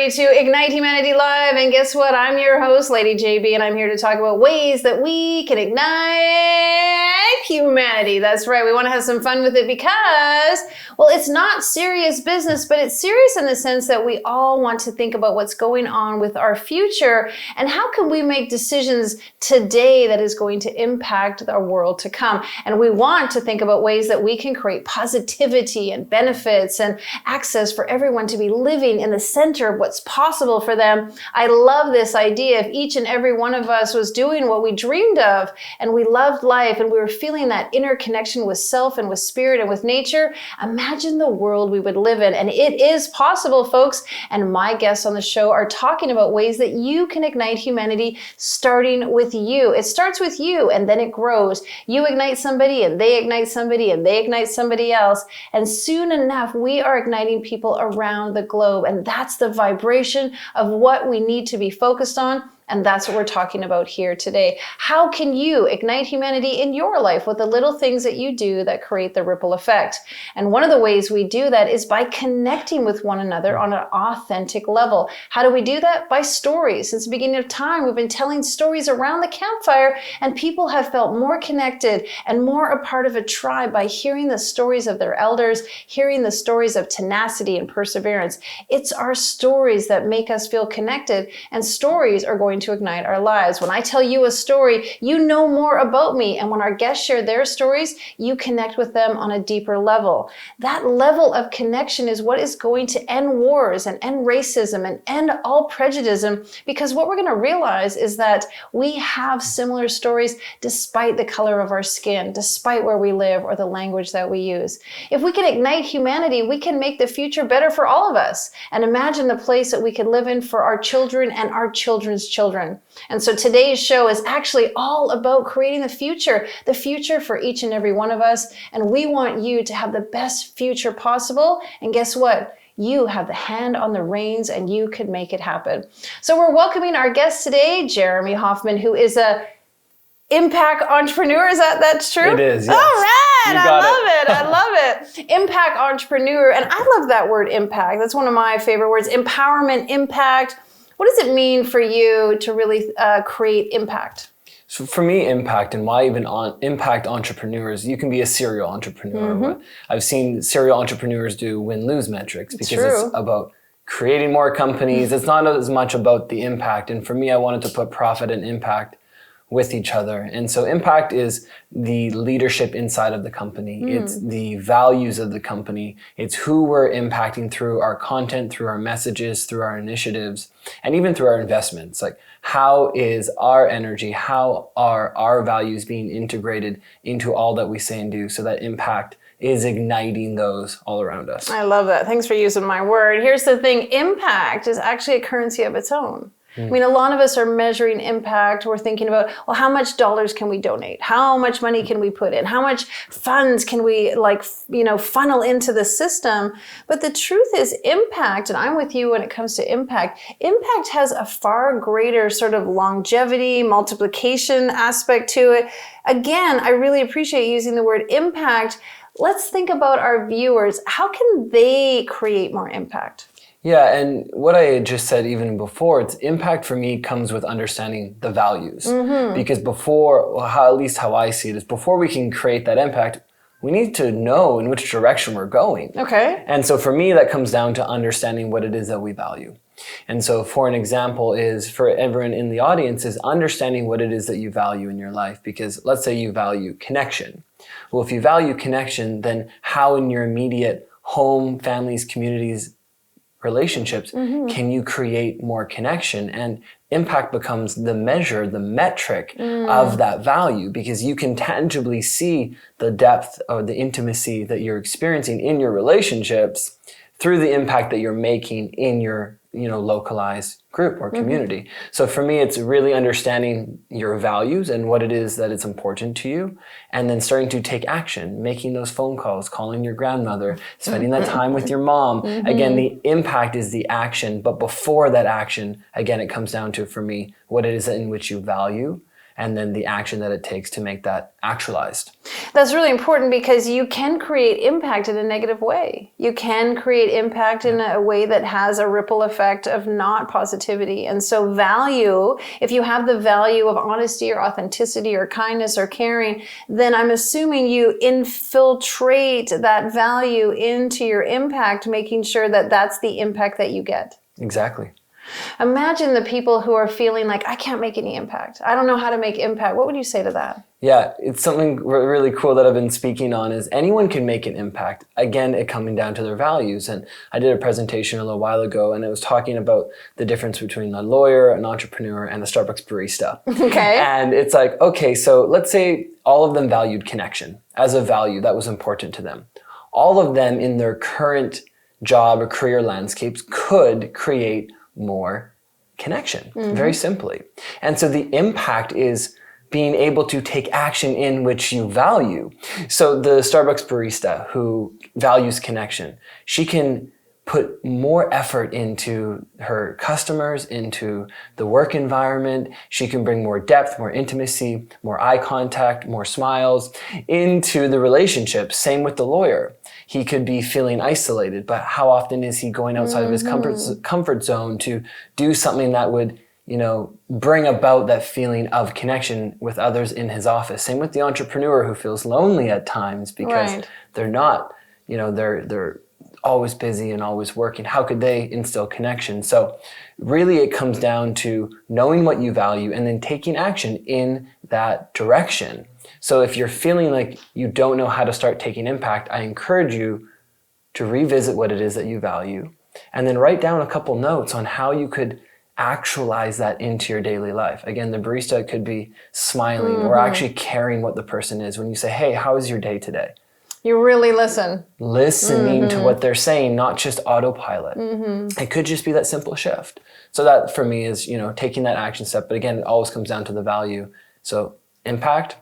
everybody, to Ignite Humanity Live. And guess what? I'm your host, Lady JB, and I'm here to talk about ways that we can ignite humanity. That's right. We want to have some fun with it because, well, it's not serious business, but it's serious in the sense that we all want to think about what's going on with our future and how can we make decisions today that is going to impact our world to come. And we want to think about ways that we can create positivity and benefits and access for everyone to be living in the center of what's possible for them. I love this idea. If each and every one of us was doing what we dreamed of and we loved life and we were feeling that inner connection with self and with spirit and with nature, imagine the world we would live in. And it is possible, folks. And my guests on the show are talking about ways that you can ignite humanity, starting with you. It starts with you and then it grows. You ignite somebody and they ignite somebody and they ignite somebody else. And soon enough, we are igniting people around the globe. And that's the vibration of what we need to be focused on. And that's what we're talking about here today. How can you ignite humanity in your life with the little things that you do that create the ripple effect? And one of the ways we do that is by connecting with one another on an authentic level. How do we do that? By stories. Since the beginning of time, we've been telling stories around the campfire, and people have felt more connected and more a part of a tribe by hearing the stories of their elders, hearing the stories of tenacity and perseverance. It's our stories that make us feel connected, and stories are going to ignite our lives. When I tell you a story, you know more about me. And when our guests share their stories, you connect with them on a deeper level. That level of connection is what is going to end wars and end racism and end all prejudice. Because what we're going to realize is that we have similar stories despite the color of our skin, despite where we live or the language that we use. If we can ignite humanity, we can make the future better for all of us. And imagine the place that we could live in for our children and our children's children. And so today's show is actually all about creating the future for each and every one of us. And we want you to have the best future possible. And guess what? You have the hand on the reins and you could make it happen. So we're welcoming our guest today, Jeremy Hoffmann, who is a impact entrepreneur. That's true? It is, yes. All right. I love it. Impact entrepreneur. And I love that word impact. That's one of my favorite words. Empowerment, impact. What does it mean for you to really create impact? So for me, impact, and why even impact entrepreneurs, you can be a serial entrepreneur. Mm-hmm. I've seen serial entrepreneurs do win-lose metrics because it's about creating more companies. It's not as much about the impact. And for me, I wanted to put profit and impact with each other. And so impact is the leadership inside of the company. It's the values of the company. It's who we're impacting through our content, through our messages, through our initiatives, and even through our investments. Like, how is our energy, how are our values being integrated into all that we say and do, so that impact is igniting those all around us. I love that. Thanks for using my word. Here's the thing. Impact is actually a currency of its own. I mean, a lot of us are measuring impact. We're thinking about, well, how much dollars can we donate? How much money can we put in? How much funds can we funnel into the system? But the truth is impact, and I'm with you when it comes to impact. Impact has a far greater sort of longevity, multiplication aspect to it. Again, I really appreciate using the word impact. Let's think about our viewers. How can they create more impact? Yeah, and what I had just said even before, it's impact for me comes with understanding the values. Because at least how I see it is, before we can create that impact, we need to know in which direction we're going. Okay. And so for me, that comes down to understanding what it is that we value. And so for an example is, for everyone in the audience, is understanding what it is that you value in your life. Because let's say you value connection. Well, if you value connection, then how in your immediate home, families, communities, relationships, can you create more connection? And impact becomes the measure, the metric of that value, because you can tangibly see the depth or the intimacy that you're experiencing in your relationships through the impact that you're making in your localized group or community. So for me, it's really understanding your values and what it is that it's important to you, and then starting to take action, making those phone calls, calling your grandmother, spending that time with your mom. Again, the impact is the action, but before that action, again, it comes down to, for me, what it is in which you value. and then the action that it takes to make that actualized. That's really important because you can create impact in a negative way. You can create impact in a way that has a ripple effect of not positivity. And so value, if you have the value of honesty or authenticity or kindness or caring, then I'm assuming you infiltrate that value into your impact, making sure that that's the impact that you get. Exactly. Imagine the people who are feeling like, I can't make any impact. I don't know how to make impact. What would you say to that? Yeah, it's something really cool that I've been speaking on is anyone can make an impact. Again, it coming down to their values. And I did a presentation a little while ago, and it was talking about the difference between a lawyer, an entrepreneur, and a Starbucks barista. Okay. And it's like, okay, so let's say all of them valued connection as a value that was important to them. All of them in their current job or career landscapes could create more connection, very simply. And so the impact is being able to take action in which you value. So the Starbucks barista who values connection, she can put more effort into her customers, into the work environment. She can bring more depth, more intimacy, more eye contact, more smiles into the relationship. Same with the lawyer. He could be feeling isolated, but how often is he going outside of his comfort zone to do something that would, bring about that feeling of connection with others in his office? Same with the entrepreneur who feels lonely at times because they're not, they're always busy and always working. How could they instill connection? So really it comes down to knowing what you value and then taking action in that direction. So if you're feeling like you don't know how to start taking impact, I encourage you to revisit what it is that you value and then write down a couple notes on how you could actualize that into your daily life. Again, the barista could be smiling or actually caring what the person is. When you say, hey, how was your day today? You really listen. Listening to what they're saying, not just autopilot. It could just be that simple shift. So that for me is, taking that action step. But again, it always comes down to the value. So impact,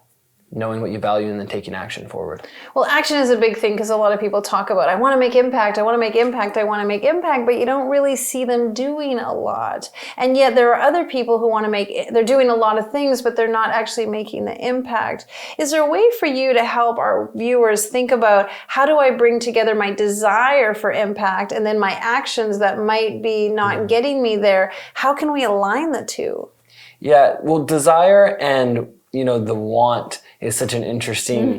knowing what you value, and then taking action forward. Well, action is a big thing because a lot of people talk about, I want to make impact, I want to make impact, I want to make impact, but you don't really see them doing a lot. And yet there are other people who want to they're doing a lot of things, but they're not actually making the impact. Is there a way for you to help our viewers think about how do I bring together my desire for impact and then my actions that might be not getting me there? How can we align the two? Yeah, well, desire and the want is such an interesting,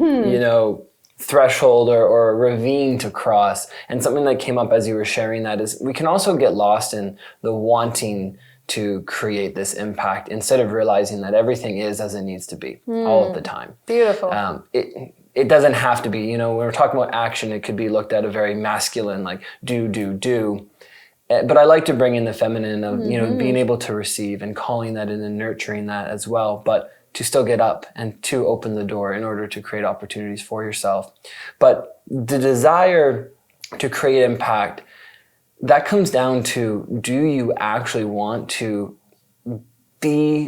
threshold or ravine to cross. And something that came up as you were sharing that is we can also get lost in the wanting to create this impact instead of realizing that everything is as it needs to be all of the time. Beautiful. It doesn't have to be, when we're talking about action, it could be looked at a very masculine, like do. But I like to bring in the feminine of, being able to receive and calling that in and nurturing that as well. But to still get up and to open the door in order to create opportunities for yourself. But the desire to create impact, that comes down to, do you actually want to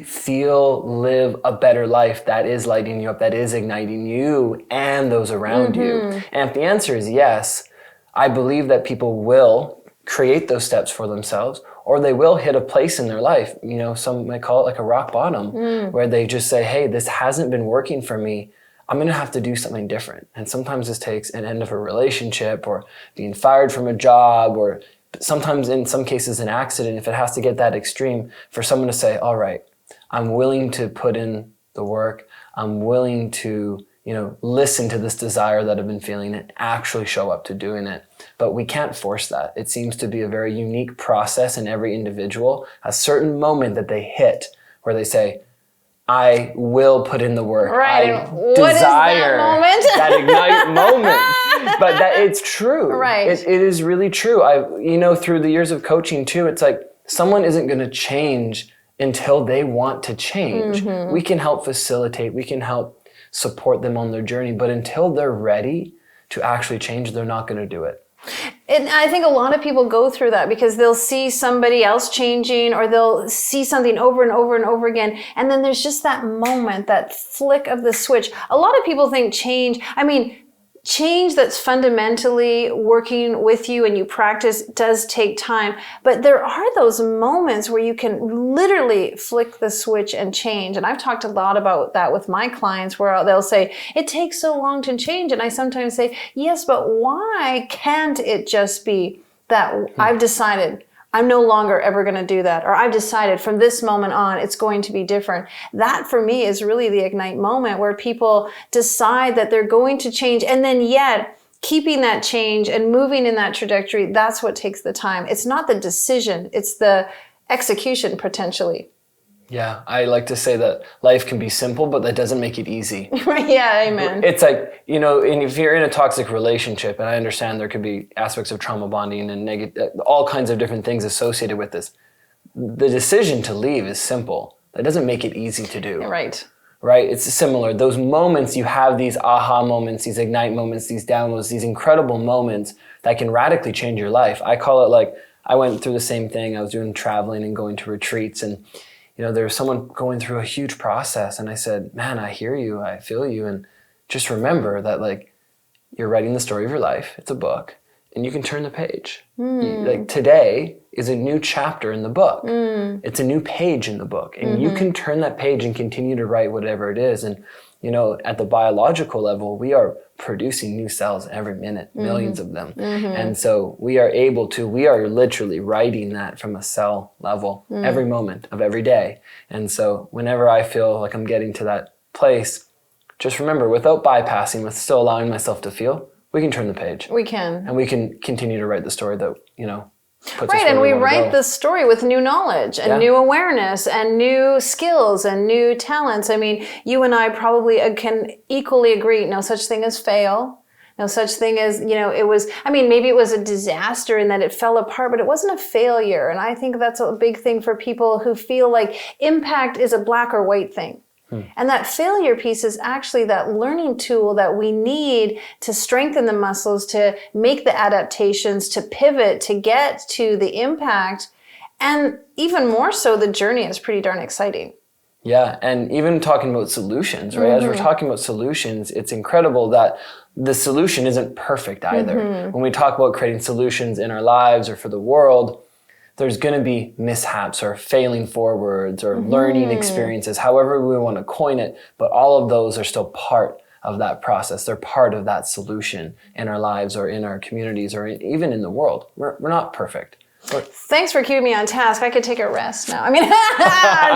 feel, live a better life that is lighting you up, that is igniting you and those around you? And if the answer is yes, I believe that people will create those steps for themselves, or they will hit a place in their life, some might call it like a rock bottom, where they just say, hey, this hasn't been working for me. I'm going to have to do something different. And sometimes this takes an end of a relationship or being fired from a job, or sometimes in some cases an accident, if it has to get that extreme, for someone to say, all right, I'm willing to put in the work. I'm willing to listen to this desire that I've been feeling and actually show up to doing it. But we can't force that. It seems to be a very unique process, and every individual, a certain moment that they hit where they say, I will put in the work. Right. I what desire is that moment? that ignite moment. But that it's true. Right. It is really true. Through the years of coaching too, it's like someone isn't going to change until they want to change. We can help facilitate. We can help support them on their journey, but until they're ready to actually change, they're not going to do it. And I think a lot of people go through that because they'll see somebody else changing, or they'll see something over and over and over again. And then there's just that moment, that flick of the switch. A lot of people think change change that's fundamentally working with you and you practice does take time. But there are those moments where you can literally flick the switch and change. And I've talked a lot about that with my clients, where they'll say, it takes so long to change. And I sometimes say, yes, but why can't it just be that I've decided I'm no longer ever going to do that, or I've decided from this moment on it's going to be different. That for me is really the ignite moment, where people decide that they're going to change, and then yet keeping that change and moving in that trajectory, that's what takes the time. It's not the decision, it's the execution potentially. Yeah, I like to say that life can be simple, but that doesn't make it easy. Yeah, amen. It's like, you know, and if you're in a toxic relationship, and I understand there could be aspects of trauma bonding and all kinds of different things associated with this, the decision to leave is simple. That doesn't make it easy to do. Right. Right? It's similar. Those moments, you have these aha moments, these ignite moments, these downloads, these incredible moments that can radically change your life. I call it like, I went through the same thing. I was doing traveling and going to retreats, and you know, there was someone going through a huge process, and I said, man, I hear you, I feel you, and just remember that, like, you're writing the story of your life. It's a book, and you can turn the page. Like, today is a new chapter in the book. It's a new page in the book, and you can turn that page and continue to write whatever it is. And, you know, at the biological level, we are producing new cells every minute, millions of them. And so we are literally writing that from a cell level every moment of every day. And so whenever I feel like I'm getting to that place, just remember, without bypassing, with still allowing myself to feel, we can turn the page. We can. And we can continue to write the story that, you know, puts us right, where and we wanna write go. the story with new knowledge and new awareness and new skills and new talents. I mean, you and I probably can equally agree, no such thing as fail. No such thing as, you know, maybe it was a disaster in that it fell apart, but it wasn't a failure. And I think that's a big thing for people who feel like impact is a black or white thing. And that failure piece is actually that learning tool that we need to strengthen the muscles, to make the adaptations, to pivot, to get to the impact. And even more so, the journey is pretty darn exciting. Yeah, and even talking about solutions, right? As we're talking about solutions, it's incredible that the solution isn't perfect either. When we talk about creating solutions in our lives or for the world, there's going to be mishaps or failing forwards or learning experiences, however we want to coin it, but all of those are still part of that process. They're part of that solution in our lives or in our communities or even in the world. We're not perfect. Thanks for keeping me on task. I could take a rest now. I mean,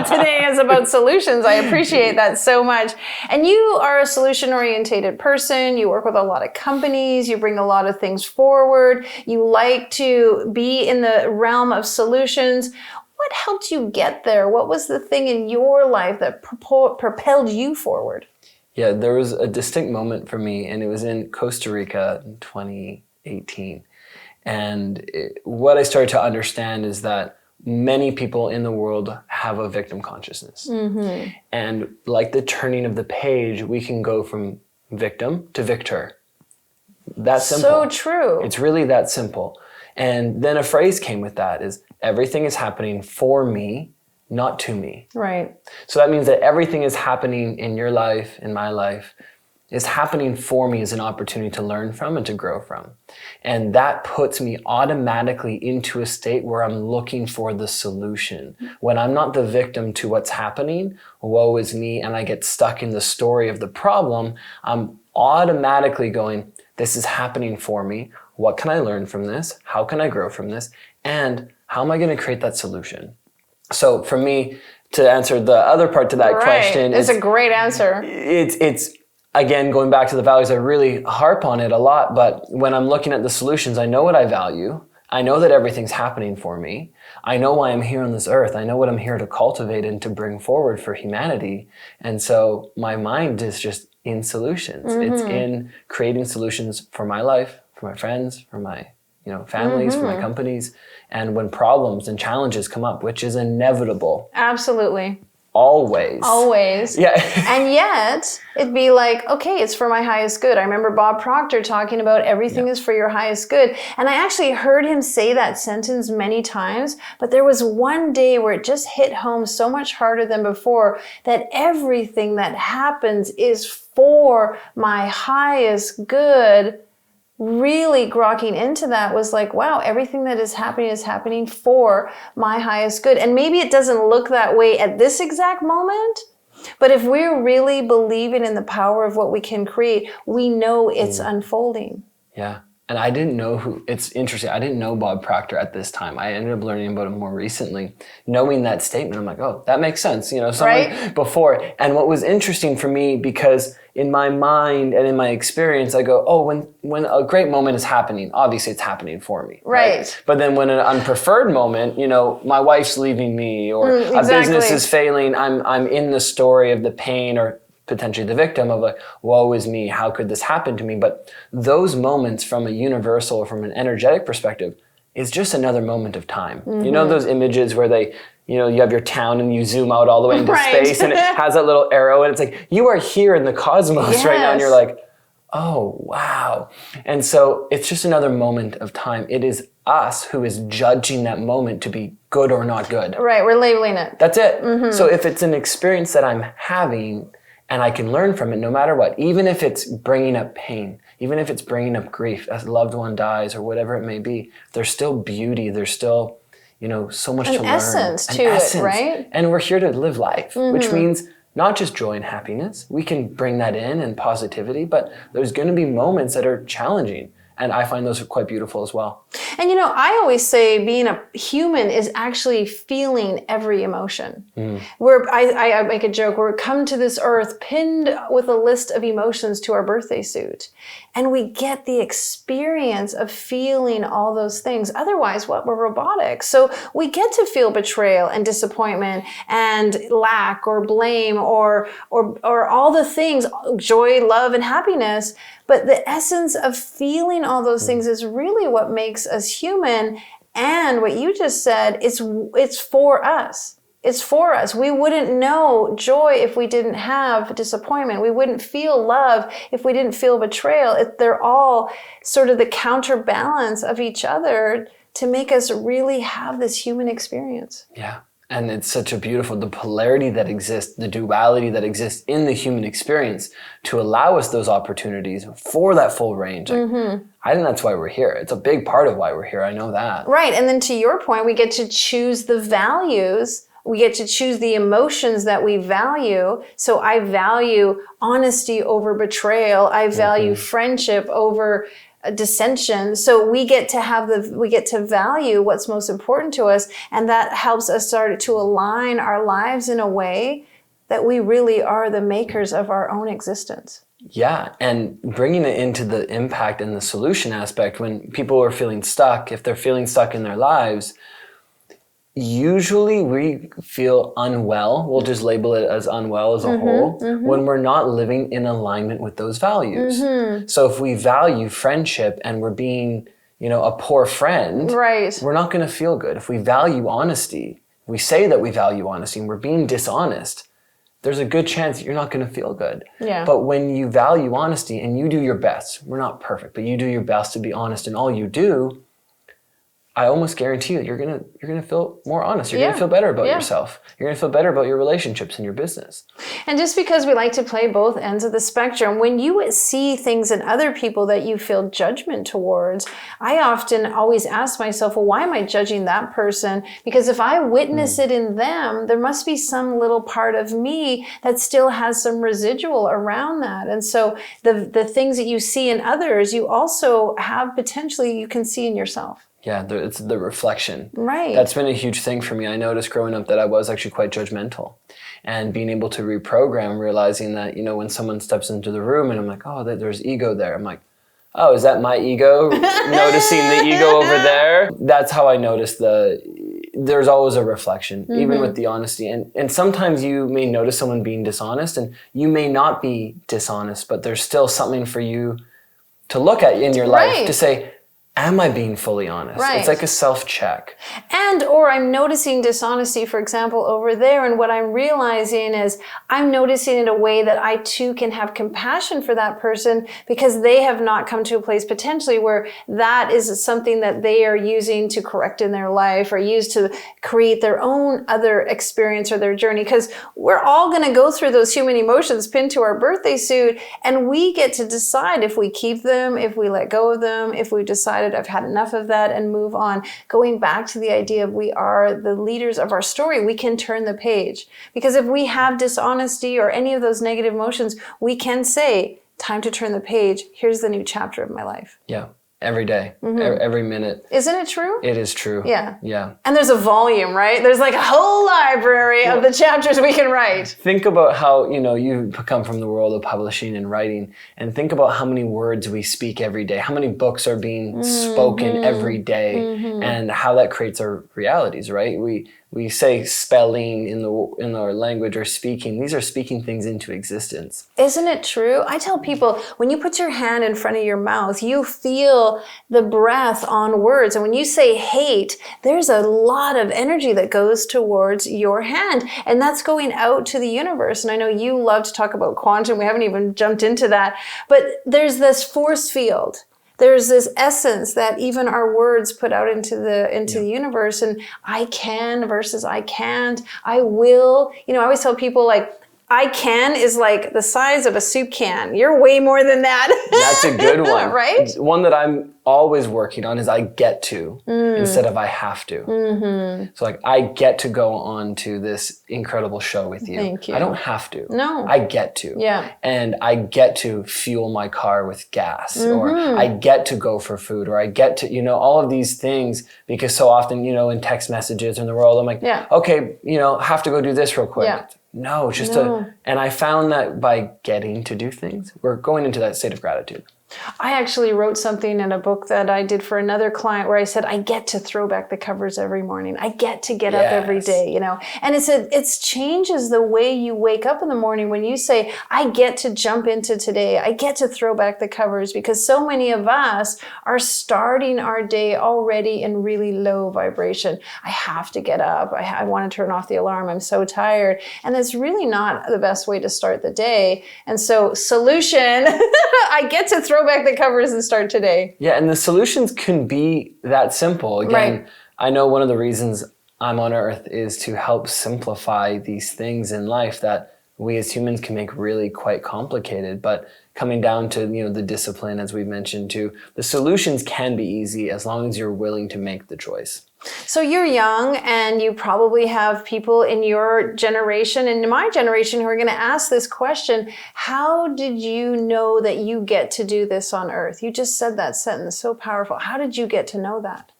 today is about solutions. I appreciate that so much. And you are a solution-oriented person. You work with a lot of companies. You bring a lot of things forward. You like to be in the realm of solutions. What helped you get there? What was the thing in your life that propelled you forward? Yeah, there was a distinct moment for me, and it was in Costa Rica in 2018. And what I started to understand is that many people in the world have a victim consciousness. And like the turning of the page, we can go from victim to victor. That's simple. So true. It's really that simple. And then a phrase came with that is, everything is happening for me, not to me. Right. So that means that everything is happening in your life, in my life, is happening for me as an opportunity to learn from and to grow from. And that puts me automatically into a state where I'm looking for the solution. When I'm not the victim to what's happening, woe is me, and I get stuck in the story of the problem, I'm automatically going, this is happening for me. What can I learn from this? How can I grow from this? And how am I going to create that solution? So for me, to answer the other part to that question, it's a great answer. It's again, going back to the values, I really harp on it a lot, but when I'm looking at the solutions, I know what I value. I know that everything's happening for me. I know why I'm here on this earth. I know what I'm here to cultivate and to bring forward for humanity. And so my mind is just in solutions. It's in creating solutions for my life, for my friends, for my families, for my companies. And when problems and challenges come up, which is inevitable. Absolutely. always. Always. Yeah. And yet, it'd be like, okay, it's for my highest good. I remember Bob Proctor talking about everything is for your highest good. And I actually heard him say that sentence many times, but there was one day where it just hit home so much harder than before, that everything that happens is for my highest good. Really grokking into that was like, wow, everything that is happening for my highest good. And maybe it doesn't look that way at this exact moment, but if we're really believing in the power of what we can create, we know it's unfolding. Yeah. And I didn't know it's interesting. I didn't know Bob Proctor at this time. I ended up learning about him more recently. Knowing that statement, I'm like, oh, that makes sense. Someone before. And what was interesting for me, because in my mind and in my experience, I go, oh, when a great moment is happening, obviously it's happening for me. Right. But then when an unpreferred moment, my wife's leaving me, or a business is failing, I'm in the story of the pain, or potentially the victim of like, woe is me, how could this happen to me? But those moments from a universal or from an energetic perspective is just another moment of time. You know those images where they, you have your town and you zoom out all the way into space and it has that little arrow and it's like, you are here in the cosmos right now, and you're like, oh, wow. And so it's just another moment of time. It is us who is judging that moment to be good or not good. Right, we're labeling it. That's it. So if it's an experience that I'm having, and I can learn from it no matter what, even if it's bringing up pain, even if it's bringing up grief as a loved one dies or whatever it may be, there's still beauty. There's still, so much to learn. An essence to it, right? And we're here to live life, which means not just joy and happiness. We can bring that in and positivity, but there's going to be moments that are challenging. And I find those quite beautiful as well. And I always say being a human is actually feeling every emotion. I make a joke, we're come to this earth pinned with a list of emotions to our birthday suit. And we get the experience of feeling all those things. Otherwise, we're robotic. So we get to feel betrayal and disappointment and lack or blame or all the things, joy, love, and happiness. But the essence of feeling all those things is really what makes us human. And what you just said, it's for us. It's for us. We wouldn't know joy if we didn't have disappointment. We wouldn't feel love if we didn't feel betrayal. They're all sort of the counterbalance of each other to make us really have this human experience. Yeah. And it's such a beautiful, the polarity that exists, the duality that exists in the human experience to allow us those opportunities for that full range. I think that's why we're here. It's a big part of why we're here. I know that. Right. And then to your point, we get to choose the values. We get to choose the emotions that we value. So I value honesty over betrayal. I value friendship over dissension. So we get to value what's most important to us, and that helps us start to align our lives in a way that we really are the makers of our own existence. Yeah, and bringing it into the impact and the solution aspect, when people are feeling stuck, if they're feeling stuck in their lives, usually we feel unwell. We'll just label it as unwell as a whole when we're not living in alignment with those values. So if we value friendship and we're being, a poor friend, we're not going to feel good. If we value honesty, we say that we value honesty and we're being dishonest, there's a good chance that you're not going to feel good. Yeah. But when you value honesty and you do your best, we're not perfect, but you do your best to be honest in all you do, I almost guarantee that you're gonna feel more honest. You're gonna feel better about yourself. You're gonna feel better about your relationships and your business. And just because we like to play both ends of the spectrum, when you see things in other people that you feel judgment towards, I often always ask myself, well, why am I judging that person? Because if I witness it in them, there must be some little part of me that still has some residual around that. And so the things that you see in others, you also have potentially you can see in yourself. Yeah, it's the reflection. Right. That's been a huge thing for me. I noticed growing up that I was actually quite judgmental. And being able to reprogram, realizing that, when someone steps into the room and I'm like, oh, there's ego there. I'm like, oh, is that my ego? Noticing the ego over there? That's how I noticed there's always a reflection, even with the honesty. And sometimes you may notice someone being dishonest and you may not be dishonest, but there's still something for you to look at in your life to say, am I being fully honest? Right. It's like a self-check. Or I'm noticing dishonesty, for example, over there. And what I'm realizing is I'm noticing in a way that I too can have compassion for that person because they have not come to a place potentially where that is something that they are using to correct in their life or use to create their own other experience or their journey. Because we're all going to go through those human emotions pinned to our birthday suit. And we get to decide if we keep them, if we let go of them, if we decided I've had enough of that and move on. Going back to the idea of we are the leaders of our story, we can turn the page. Because if we have dishonesty or any of those negative emotions, we can say, time to turn the page. Here's the new chapter of my life. Yeah. Every day, every minute. Isn't it true? It is true. Yeah. Yeah. And there's a volume, right? There's like a whole library of the chapters we can write. Think about how, you come from the world of publishing and writing, and think about how many words we speak every day, how many books are being spoken every day, and how that creates our realities, right? We say spelling in our language or speaking. These are speaking things into existence. Isn't it true? I tell people, when you put your hand in front of your mouth, you feel the breath on words. And when you say hate, there's a lot of energy that goes towards your hand. And that's going out to the universe. And I know you love to talk about quantum. We haven't even jumped into that. But there's this force field. There's this essence that even our words put out into the universe, and I can versus I can't, I will. I always tell people like, I can is like the size of a soup can. You're way more than that. That's a good one. Right? One that I'm always working on is I get to instead of I have to. So like I get to go on to this incredible show with you. Thank you. I don't have to. No. I get to. Yeah. And I get to fuel my car with gas, or I get to go for food, or I get to, all of these things, because so often, in text messages in the world, I'm like, okay, have to go do this real quick. Yeah. No, and I found that by getting to do things, we're going into that state of gratitude. I actually wrote something in a book that I did for another client where I said, I get to throw back the covers every morning. I get to get up every day, And it changes the way you wake up in the morning when you say, I get to jump into today. I get to throw back the covers, because so many of us are starting our day already in really low vibration. I have to get up. I want to turn off the alarm. I'm so tired. And that's really not the best way to start the day. And so solution, I get to throw back the covers and start today. Yeah, and the solutions can be that simple. Again, I know one of the reasons I'm on earth is to help simplify these things in life that we as humans can make really quite complicated. But coming down to, the discipline, as we've mentioned too, the solutions can be easy as long as you're willing to make the choice. So you're young, and you probably have people in your generation and in my generation who are going to ask this question: how did you know that you get to do this on earth? You just said that sentence, so powerful. How did you get to know that?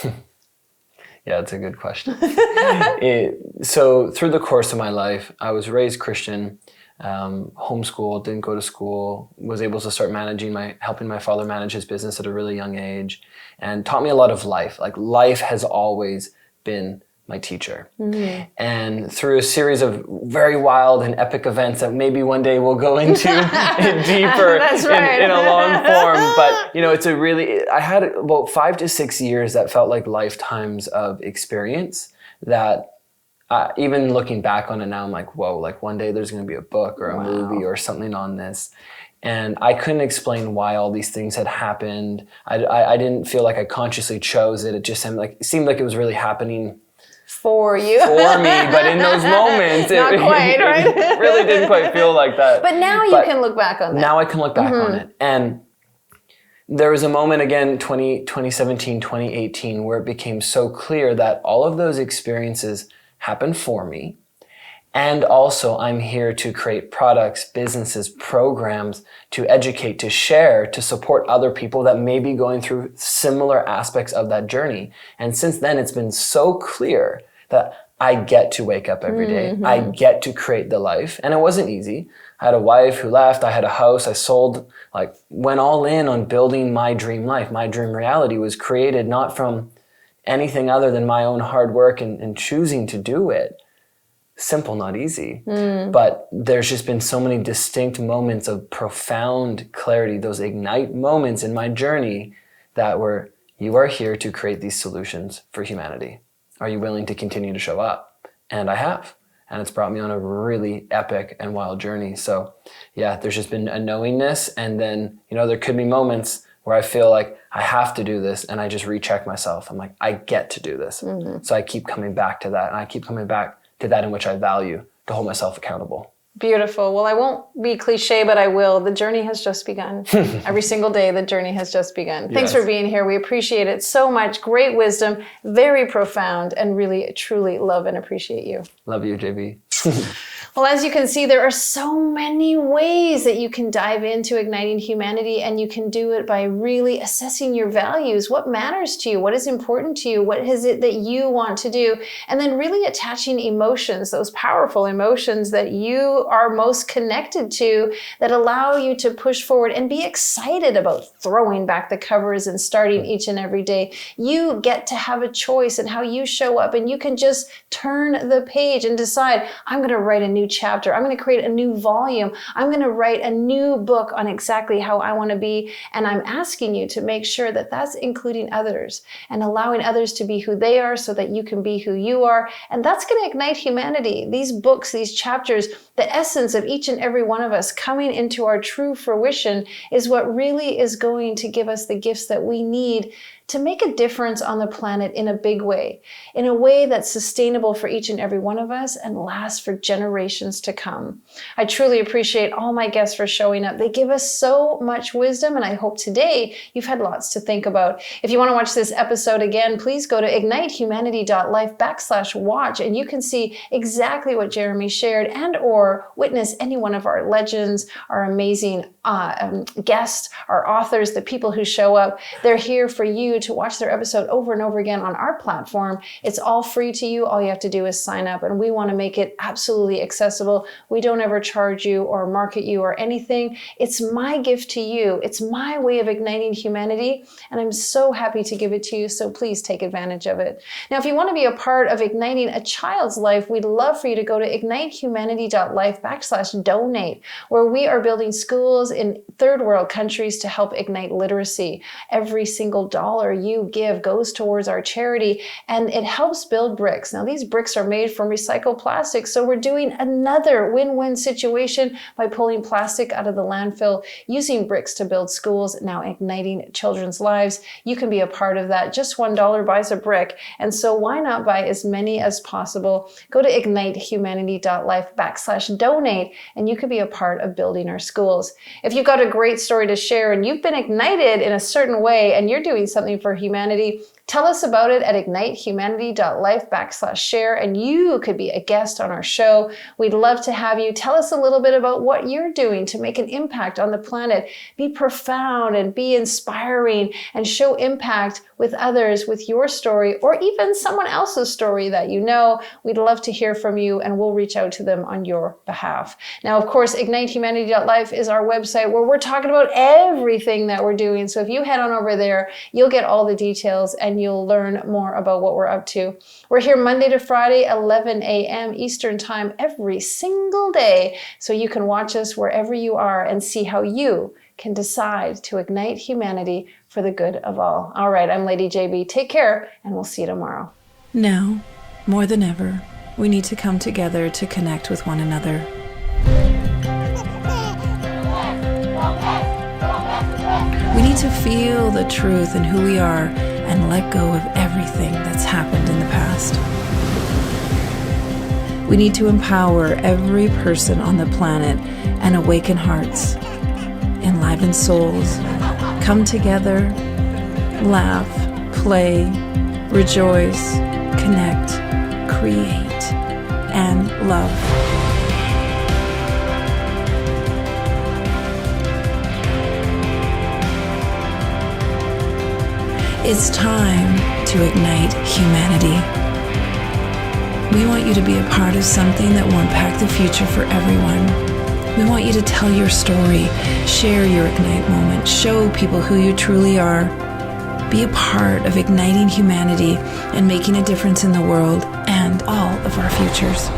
Yeah, that's a good question. So through the course of my life, I was raised Christian, homeschooled, didn't go to school, was able to start helping my father manage his business at a really young age, and taught me a lot of life. Like, life has always been my teacher. And through a series of very wild and epic events that maybe one day we'll go into deeper in a long form. But, I had about 5 to 6 years that felt like lifetimes of experience that even looking back on it now, I'm like, whoa, like one day there's going to be a book or a movie or something on this. And I couldn't explain why all these things had happened. I didn't feel like I consciously chose it. It just seemed like it was really happening for you. For me, but in those moments, Not quite, right? It really didn't quite feel like that. But now you can look back on that. Now I can look back on it. And there was a moment again, 2017, 2018, where it became so clear that all of those experiences happened for me. And also, I'm here to create products, businesses, programs, to educate, to share, to support other people that may be going through similar aspects of that journey. And since then, it's been so clear that I get to wake up every day. I get to create the life. And it wasn't easy. I had a wife who left. I had a house. I sold, went all in on building my dream life. My dream reality was created not from anything other than my own hard work and choosing to do it. Simple, not easy. But there's just been so many distinct moments of profound clarity, those ignite moments in my journey that you are here to create these solutions for humanity. Are you willing to continue to show up? And I have. And it's brought me on a really epic and wild journey. So yeah, there's just been a knowingness. And then, there could be moments where I feel like I have to do this, and I just recheck myself. I'm like, I get to do this. Mm-hmm. So I keep coming back to that, and I keep coming back to that in which I value, to hold myself accountable. Beautiful. Well, I won't be cliche, but I will. The journey has just begun. Every single day, the journey has just begun. Thanks for being here. We appreciate it so much. Great wisdom, very profound, and really, truly love and appreciate you. Love you, JB. Well, as you can see, there are so many ways that you can dive into igniting humanity, and you can do it by really assessing your values. What matters to you? What is important to you? What is it that you want to do? And then really attaching emotions, those powerful emotions that you are most connected to, that allow you to push forward and be excited about throwing back the covers and starting each and every day. You get to have a choice in how you show up, and you can just turn the page and decide, I'm going to write a new chapter. I'm going to create a new volume. I'm going to write a new book on exactly how I want to be. And I'm asking you to make sure that that's including others and allowing others to be who they are so that you can be who you are. And that's going to ignite humanity. These books, these chapters, the essence of each and every one of us coming into our true fruition is what really is going to give us the gifts that we need to make a difference on the planet in a big way, in a way that's sustainable for each and every one of us and lasts for generations to come. I truly appreciate all my guests for showing up. They give us so much wisdom, and I hope today you've had lots to think about. If you want to watch this episode again, please go to ignitehumanity.life/watch, and you can see exactly what Jeremy shared and or witness any one of our legends, our amazing guests, our authors, the people who show up. They're here for you to watch their episode over and over again on our platform. It's all free to you. All you have to do is sign up, and we want to make it absolutely accessible. We don't ever charge you or market you or anything. It's my gift to you. It's my way of igniting humanity, and I'm so happy to give it to you, so please take advantage of it. Now, if you want to be a part of igniting a child's life, we'd love for you to go to ignitehumanity.life/donate, where we are building schools in third world countries to help ignite literacy. Every single dollar you give goes towards our charity, and it helps build bricks. Now, these bricks are made from recycled plastic, so we're doing another win-win situation by pulling plastic out of the landfill, using bricks to build schools, now igniting children's lives. You can be a part of that. Just $1 buys a brick, and so why not buy as many as possible? Go to ignitehumanity.life/donate, and you can be a part of building our schools. If you've got a great story to share and you've been ignited in a certain way and you're doing something for humanity, tell us about it at ignitehumanity.life/share, and you could be a guest on our show. We'd love to have you. Tell us a little bit about what you're doing to make an impact on the planet. Be profound and be inspiring and show impact with others with your story, or even someone else's story that you know. We'd love to hear from you, and we'll reach out to them on your behalf. Now, of course, ignitehumanity.life is our website where we're talking about everything that we're doing. So if you head on over there, you'll get all the details and you'll learn more about what we're up to. We're here Monday to Friday, 11 a.m. Eastern Time every single day. So you can watch us wherever you are and see how you can decide to ignite humanity for the good of all. All right, I'm Lady JB. Take care, and we'll see you tomorrow. Now, more than ever, we need to come together to connect with one another. We need to feel the truth in who we are and let go of everything that's happened in the past. We need to empower every person on the planet and awaken hearts, enliven souls, come together, laugh, play, rejoice, connect, create, and love. It's time to ignite humanity. We want you to be a part of something that will impact the future for everyone. We want you to tell your story, share your Ignite moment, show people who you truly are. Be a part of igniting humanity and making a difference in the world and all of our futures.